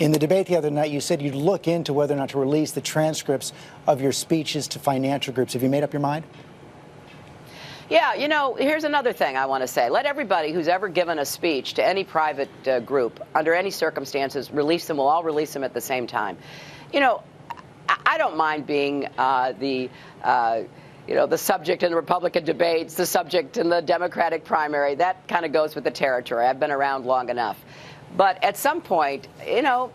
In the debate the other night, you said you'd look into whether or not to release the transcripts of your speeches to financial groups. Have you made up your mind? Yeah, you know, here's another thing I want to say. Let everybody who's ever given a speech to any private group, under any circumstances, release them. We'll all release them at the same time. You know, I don't mind being the subject in the Republican debates, the subject in the Democratic primary. That kind of goes with the territory. I've been around long enough. But at some point, you know,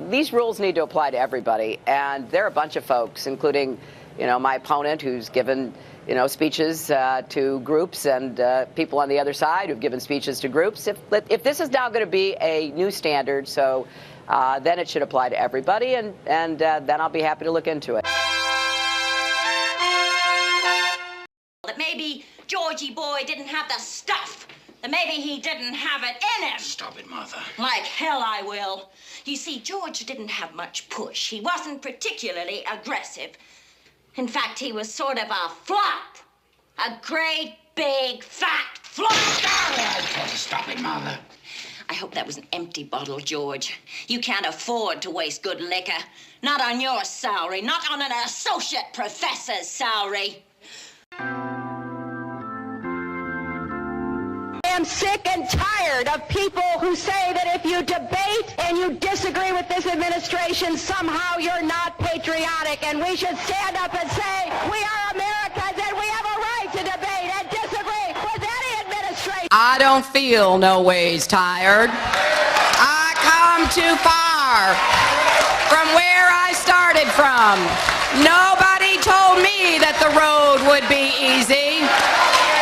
these rules need to apply to everybody. And there are a bunch of folks, including, you know, my opponent who's given, you know, speeches to groups, and people on the other side who've given speeches to groups. If this is now going to be a new standard, so then it should apply to everybody, and then I'll be happy to look into it. That maybe Georgie boy didn't have the stuff. That maybe he didn't have it in him. Stop it, Martha. Like hell I will. You see, George didn't have much push. He wasn't particularly aggressive. In fact, he was sort of a flop. A great, big, fat flop. I told you, stop it, Martha. I hope that was an empty bottle, George. You can't afford to waste good liquor. Not on your salary, not on an associate professor's salary. I am sick and tired of people who say that if you debate and you disagree with this administration, somehow you're not patriotic. And we should stand up and say, we are Americans and we have a right to debate and disagree with any administration. I don't feel no ways tired. I come too far from where I started from. Nobody told me that the road would be easy.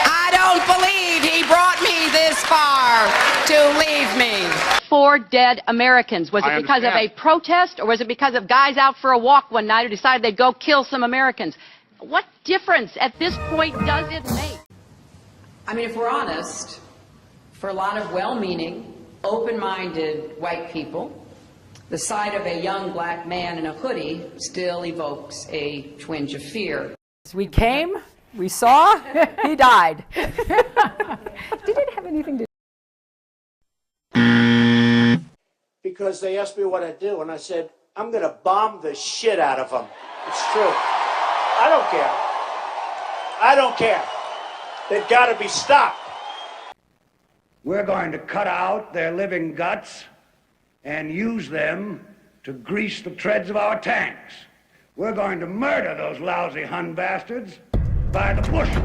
I don't believe he brought me this far to leave me. 4 dead Americans. Was it because of a protest, or was it because of guys out for a walk one night who decided they'd go kill some Americans? What difference at this point does it make? I mean, if we're honest, for a lot of well-meaning, open-minded white people, the sight of a young black man in a hoodie still evokes a twinge of fear. We came, we saw, he died. Did it have anything to do? Because they asked me what I do, and I said, I'm going to bomb the shit out of them. It's true. I don't care. I don't care. They've got to be stopped. We're going to cut out their living guts and use them to grease the treads of our tanks. We're going to murder those lousy Hun bastards by the bushel.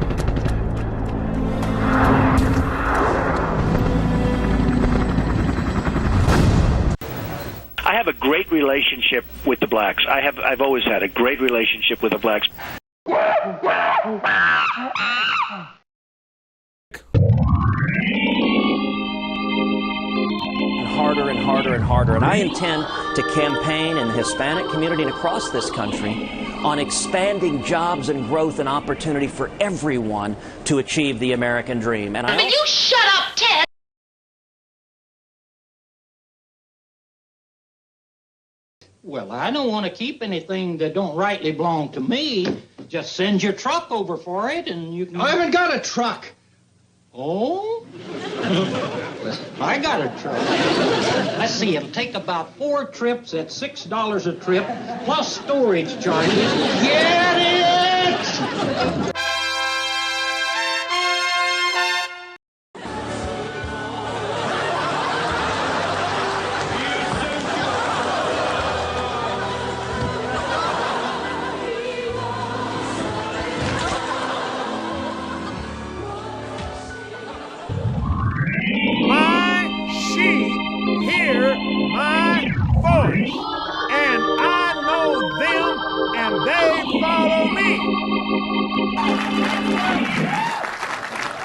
I have a great relationship with the blacks. I've always had a great relationship with the blacks. Harder and harder and harder. And I intend to campaign in the Hispanic community and across this country on expanding jobs and growth and opportunity for everyone to achieve the American dream. And You shut up, Ted! Well, I don't want to keep anything that don't rightly belong to me. Just send your truck over for it and you can... I haven't got a truck. Oh? I got a truck. Let's see, it'll take about 4 trips at $6 a trip, plus storage charges. Get it!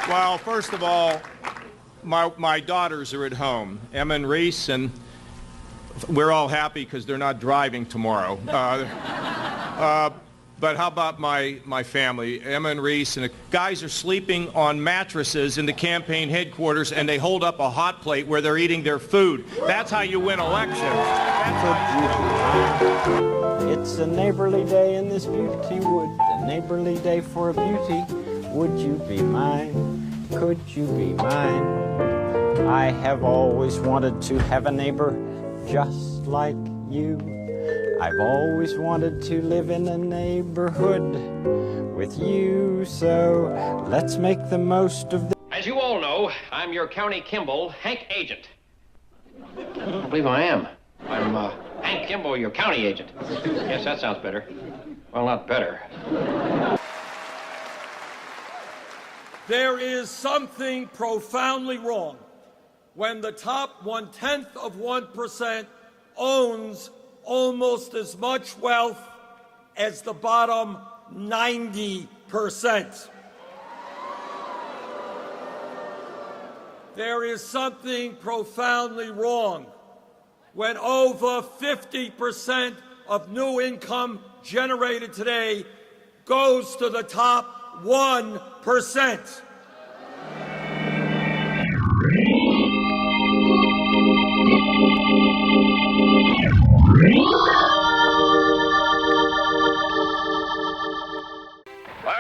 Well, first of all, my daughters are at home, Emma and Reese, and we're all happy because they're not driving tomorrow. But how about my family, Emma and Reese, and the guys are sleeping on mattresses in the campaign headquarters, and they hold up a hot plate where they're eating their food. That's how you win elections. It's a neighborly day in this beauty wood, a neighborly day for a beauty. Would you be mine? Could you be mine? I have always wanted to have a neighbor just like you. I've always wanted to live in a neighborhood with you, so let's make the most of this. As you all know, I'm your County Kimball Hank agent. I don't believe I am. I'm Hank Kimball, your county agent. Yes, that sounds better. Well, not better. There is something profoundly wrong when the top 0.1% owns almost as much wealth as the bottom 90%. There is something profoundly wrong when over 50% of new income generated today goes to the top 1%.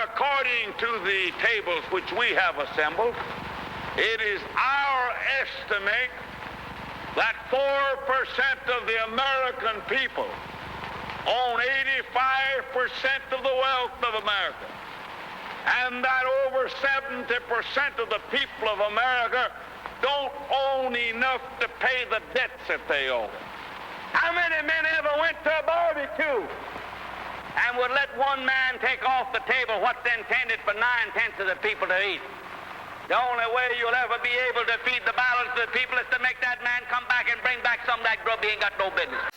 According to the tables which we have assembled, it is our estimate that 4% of the American people own 85% of the wealth of America, and that over 70% of the people of America don't own enough to pay the debts that they owe. How many men ever went to a barbecue and would let one man take off the table what's intended for 9/10 of the people to eat? The only way you'll ever be able to feed the balance of the people is to make that man come back and bring back some of that grub he ain't got no business.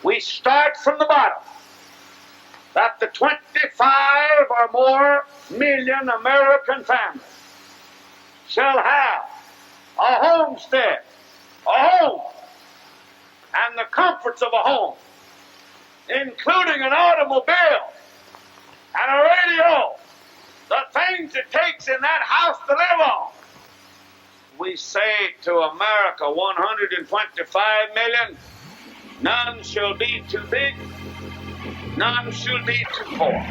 We start from the bottom, that the 25 or more million American families shall have a homestead, a home, and the comforts of a home, including an automobile and a radio, the things it takes in that house to live on. We say to America, 125 million, none shall be too big, none shall be too poor.